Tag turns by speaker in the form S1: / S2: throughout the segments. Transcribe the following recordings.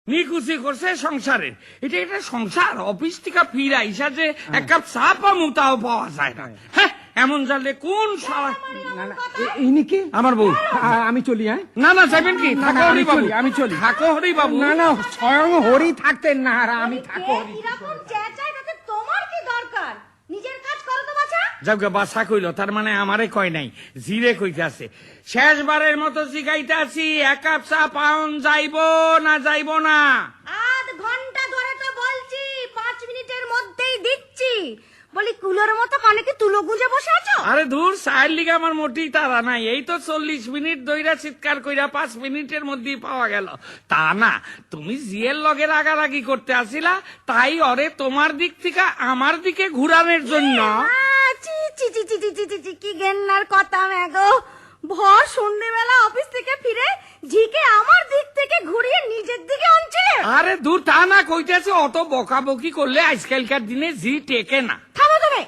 S1: নিকুচি করছে সংসারের। এটা এটা সংসার? অফিস থেকে ফিরা ইসা যে এক কাপ চা পামু তাও পাওয়া যায় না। হ্যাঁ, এমন জানলে কোন শালা।
S2: না না, ইনি কি?
S1: আমার বউ।
S2: আমি চলি। হ্যাঁ,
S1: না না, যাবেন কি?
S2: না,
S1: থাকো
S2: না,
S1: হরি বাবু,
S2: আমি চলি।
S1: থাকো হরি বাবু।
S2: না না, স্বয়ং হরি থাকতেন না, আর আমি থাকো হরি।
S3: এরকম চেঁচায় তাতে তোমার কি দরকার? নিজের কাজ করো তো বাছা।
S1: যাকে বাসা কইল, তার মানে আমারে কয় নাই, জিরে কইতে আছে। শেষবারের মতো জিগাইতে আছি, এক কাপ চা পাউন যাইবো না যাইবো না?
S3: আধ ঘন্টা ধরে তো বলছি, 5 মিনিটের মধ্যেই দিচ্ছি। বলি কুলোর মতো কানে কি তুলো গুঁজে বসে আছো?
S1: আরে দূর, চায়ের লিগে আমার মোটেই তারা নাই। এই তো 40 মিনিট দইরা চিৎকার কইরা 5 মিনিটের মধ্যেই পাওয়া গেল। তা না, তুমি জিয়ের লগে রাগারাগি করতে আসিলা, তাই অরে তোমার দিক থেকে আমার দিকে ঘুরানোর জন্য।
S3: চি চি চি চি চি চি চি, কি গেন্নার কথা ম্যাগো। ভর সন্ধ্যেবেলা অফিস থেকে ফিরে ঝিকে আমার দিক থেকে ঘুরিয়ে নিজের দিকে আনছিলে।
S1: আরে দূর, তা না কইতেছে, অত বকাবকি করলে আজকালকার দিনে জি টেকে না।
S3: থামো তুমি,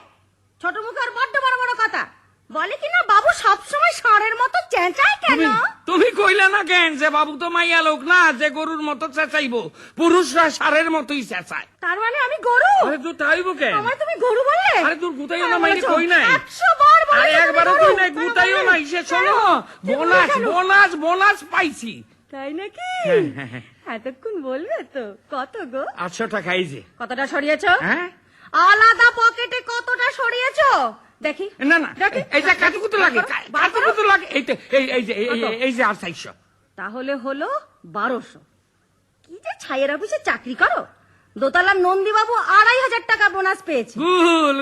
S3: ছোট মুখের বড্ড বড় বড় কথা বলে কিনা বাবু সবসময় ষাঁড়ের মতো চেঁচায় কেন?
S1: তুমি কইলে না কেন যে বাবু তো মাইয়া লোক না যে গরুর মতো চেঁচাইবো? পুরুষরা ষাঁড়ের মতোই চেঁচায়।
S3: তার মানে আমি গরু?
S1: আরে তুই তাইব কেন?
S3: আমার তুমি গরু বলে?
S1: আরে তোর গুতাইও না, মাইনে কই নাই।
S3: 100 বার বলেছি
S1: আরে
S3: তুমি
S1: একবারও
S3: গরু।
S1: কই নাই, গুতাইও না। ইসে শোনো, বোনাস বোনাস বোনাস পাইছি।
S3: তাই নাকি?
S1: হ্যাঁ, হ্যাঁ, হ্যাঁ।
S3: এতক্ষণ বলবে তো। কত গো?
S1: 800 টাকা। এই যে।
S3: কতটা সরিয়েছো?
S1: হ্যাঁ,
S3: আলাদা পকেটে কতটা সরিয়েছো দেখি?
S1: না না,
S3: দেখি।
S1: এই যে কাতুকুতু লাগে, কাতুকুতু লাগে। এই তো, এই যে এই যে আর 400।
S3: তাহলে হলো 1200। কি যে ছাইয়ের অফিসে চাকরি করো? দোতলার নন্দীবাবু 2500 টাকা বোনাস পেয়েছে।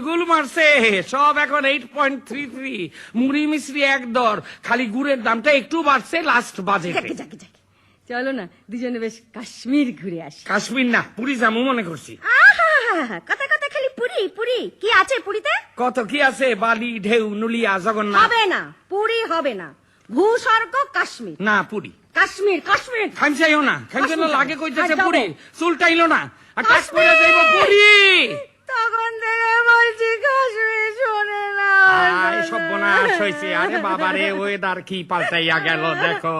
S1: গুল মারছে সব। এখন 8.33। মুড়ি মিশ্রি এক দর, খালি গুড়ের দামটা একটু বাড়ছে লাস্ট বাজেটে।
S3: যাকে যাকে যাকে, চলো না দুজনে বেশ কাশ্মীর ঘুরে আসি।
S1: কাশ্মীর না, পুরী যাবো মনে করছি।
S3: কথা কথা খালি পুরি পুরি। কি আছে পুরিতে?
S1: কত কি আছে, বালি, ঢেউ, নুলিয়া, জগন্নাথ।
S3: হবে না, পুরি হবে না। ভূস্বর্গ কাশ্মীর।
S1: না, পুরী।
S3: কাশ্মীর কাশ্মীর।
S1: খামচাইও না, খামচাইও লাগে কইতেছে
S3: আর
S1: পুরী।
S3: যাবো।
S1: চুলটাইলো না, আর টাচ করে
S3: কাশ্মীর।
S1: যাইব পুরী।
S3: তখন থেকে বলছি কাশ্মীর শোনে না।
S1: আয় সর্বনাশ হইছে। আরে বাবারে, ওয়েদার কি পাল্টাইয়া গেল দেখো।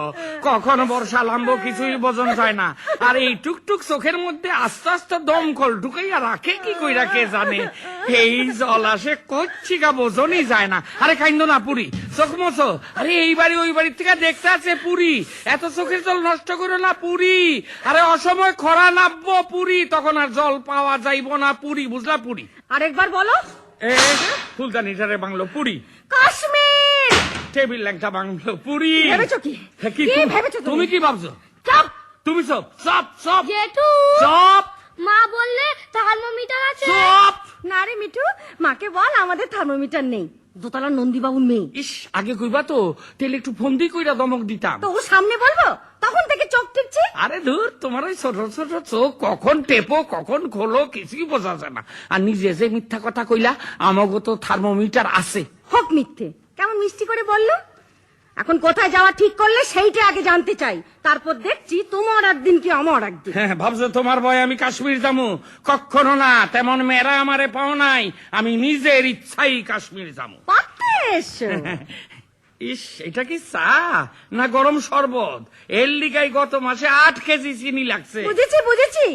S1: কখন বর্ষা লাম্বো কিছুই বোঝন যায় না। আর এই টুকটুক চোখের মধ্যে আস্তে আস্তে দমকল ঢুকাইয়া রাখে কি কইরা কে জানে। এই জল আসে কচ্ছি গা বোঝনই যায় না। আরে কাইন্দ না, পুরী চোখ মোছো। আরে এই বাড়ি ওই বাড়ির থেকে দেখতে আছে পুরী। এত চোখের জল নষ্ট করো না পুরী। আরে অসময় খরা নামবো পুরী, তখন আর জল পাওয়া যাইব না পুরী, বুঝলা? পুরী।
S3: আরেকবার বলো।
S1: ফুলদানিটারে বাংলো পুরী।
S3: কাশ্মীর।
S1: টেবিল ল্যাংটা বাংলো পুরী।
S3: ভেবেছো কি?
S1: হ্যাঁ,
S3: কি ভেবেছো তুমি?
S1: তুমি কি ভাবছো?
S3: চুপ।
S1: তুমি সব সব সব
S3: জেঠু,
S1: সব
S3: মা বললে থার্মোমিটার আছে।
S1: সব।
S3: না রে মিঠু, মাকে বল আমাদের থার্মোমিটার নেই। দোতলার নন্দীবাবুর মেয়ে।
S1: ইস, আগে কইবা তো, তেলে একটু ফোন দিয়ে কইরা দমক দিতাম।
S3: তো ও সামনে বলবো, তখন থেকে চোখ টিপছে।
S1: আরে ধুর, তোমার ওই ছোট ছোট চোখ কখন টেপো কখন খোলো কিছুই বোঝা যায় না। আর নিজে যে মিথ্যা কথা কইলা, আমাগো তো থার্মোমিটার আছে।
S3: হোক মিথ্যে, কেমন মিষ্টি করে বললো। এখন কোথায় যাওয়া ঠিক করলে সেইটা আগে জানতে চাই, তারপর দেখছি তোমার একদিন কি আমার একদিন।
S1: হ্যাঁ, ভাবছো তোমার ভয় আমি কাশ্মীর যাবো? কখনো না, তেমন মেয়েরা আমারে পাও নাই। আমি নিজের ইচ্ছাই কাশ্মীর যাবো।
S3: পাতে এসো।
S1: ইস, এটা কি চা না গরম শরবত? এর লিগাই গত মাসে 8 কেজি চিনি লাগছে।
S3: বুঝেছি বুঝেছি,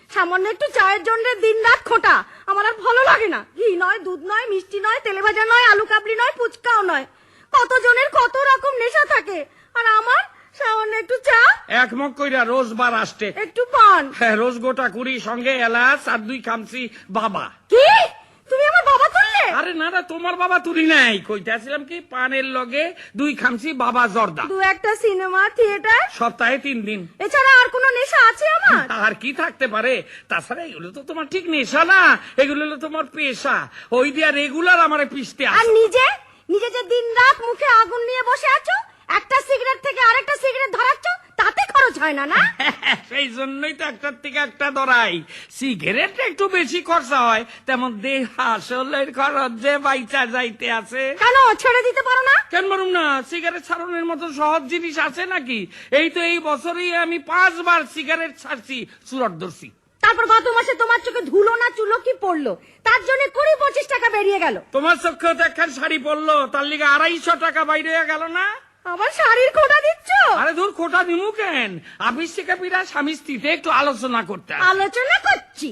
S3: সামান্য একটু চায়ের জন্য দিন রাত খোঁটা আমার আর ভালো লাগে না। ঘি নয়, দুধ নয়, মিষ্টি নয়, তেলে ভাজা নয়, আলু কাবলি নয়, ফুচকাও নয়। কতজনের কত রকম নেশা থাকে, আর আমার সামান্য একটু চা,
S1: এক মগ কইরা রোজ বার আসতে।
S3: একটু পান।
S1: হ্যাঁ, রোজ গোটা কুড়ি, সঙ্গে এলাচ আর 2 খামচি বাবা।
S3: কি তুমি আমার বাবা করলে?
S1: আরে না না, তোমার বাবা তুলি নাই। কইতেছিলাম কি, পানের লগে 2 খামচি বাবা জর্দা।
S3: দু একটা সিনেমা, থিয়েটার,
S1: সপ্তাহে 3 দিন।
S3: এছাড়া আর কোনো নেশা আছে আমার?
S1: আর কি থাকতে পারে? তাছাড়া এগুলো তো তোমার ঠিক নেশা না, এগুলো হলো তোমার পেশা। ওই দিয়া রেগুলার আমারে পিষতে
S3: আর
S1: আসে।
S3: নিজে নিজে যে দিন রাত মুখে আগুন নিয়ে বসে আছো, একটা সিগারেট থেকে আরেকটা সিগারেট ধরাচ্ছ, তাতে খরচ হয় না? না
S1: সেই জন্যই তো একটার থেকে একটা ধরাই। সিগারেট একটু বেশি খরচা হয়, তেমন দেহ আসলের খরচ যে বাইচা যাইতে আছে।
S3: কেন ছেড়ে দিতে পারো না?
S1: কেন মারুম না? সিগারেট ছাড়ানোর মতো সহজ জিনিস আছে নাকি? এই তো এই বছরই আমি 5 বার সিগারেট ছাড়ছি, চুরট ধরছি।
S3: তারপর গত মাসে তোমার চোখে ধুলো না চুলো কি পড়লো, তার জন্য 20-25 টাকা বেরিয়ে গেল।
S1: তোমার চোখেও তো একখান শাড়ি পরলো, তার লিগে 250 টাকা বাইরে হয়ে গেল না?
S3: আমার শাড়ির খোঁটা দিচ্ছ?
S1: আরে দূর খোটা দিমু কেন, অফিস থেকে ফিরা স্বামী স্ত্রীতে একটু আলোচনা করতে আসি।
S3: আলোচনা করছি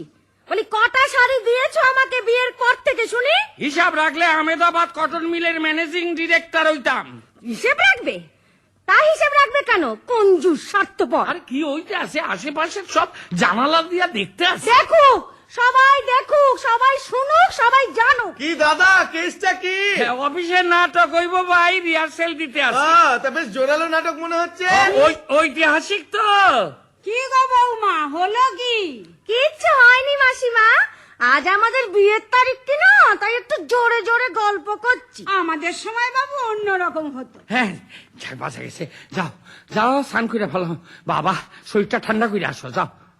S3: বলি, কটা শাড়ি দিয়েছো আমাকে বিয়ের পর থেকে শুনি?
S1: হিসাব রাখলে আহমেদাবাদ কটন মিলের ম্যানেজিং ডিরেক্টর হইতাম।
S3: হিসেব রাখবে? তা হিসেব রাখবে কেন? কঞ্জুস, স্বার্থপর।
S1: আর কি হইতে আছে, আশেপাশের সব জানালা দিয়া দেখতে আছে।
S3: দেখুক সবাই, দেখুক সবাই, শুনুক সবাই, জানুক।
S4: কি দাদা, কেসটা কি?
S1: অফিসে নাটক হইব ভাই, রিহার্সেল দিতে আছে।
S4: তা বেশ জোরালো নাটক মনে হচ্ছে।
S1: ঐতিহাসিক তো।
S3: কি গো বৌমা, হলো কি? কিচ্ছু হয়নি মাসিমা, আজ আমাদের বিয়ের তারিখটি না, তাই একটু জোরে জোরে গল্প করছি। আমাদের সময় বাবু অন্যরকম হতো।
S1: হ্যাঁ যাক, বাঁচা গেছে। যাও যাও, স্নান করে ভালো বাবা, শরীরটা ঠান্ডা করে আসো, যাও।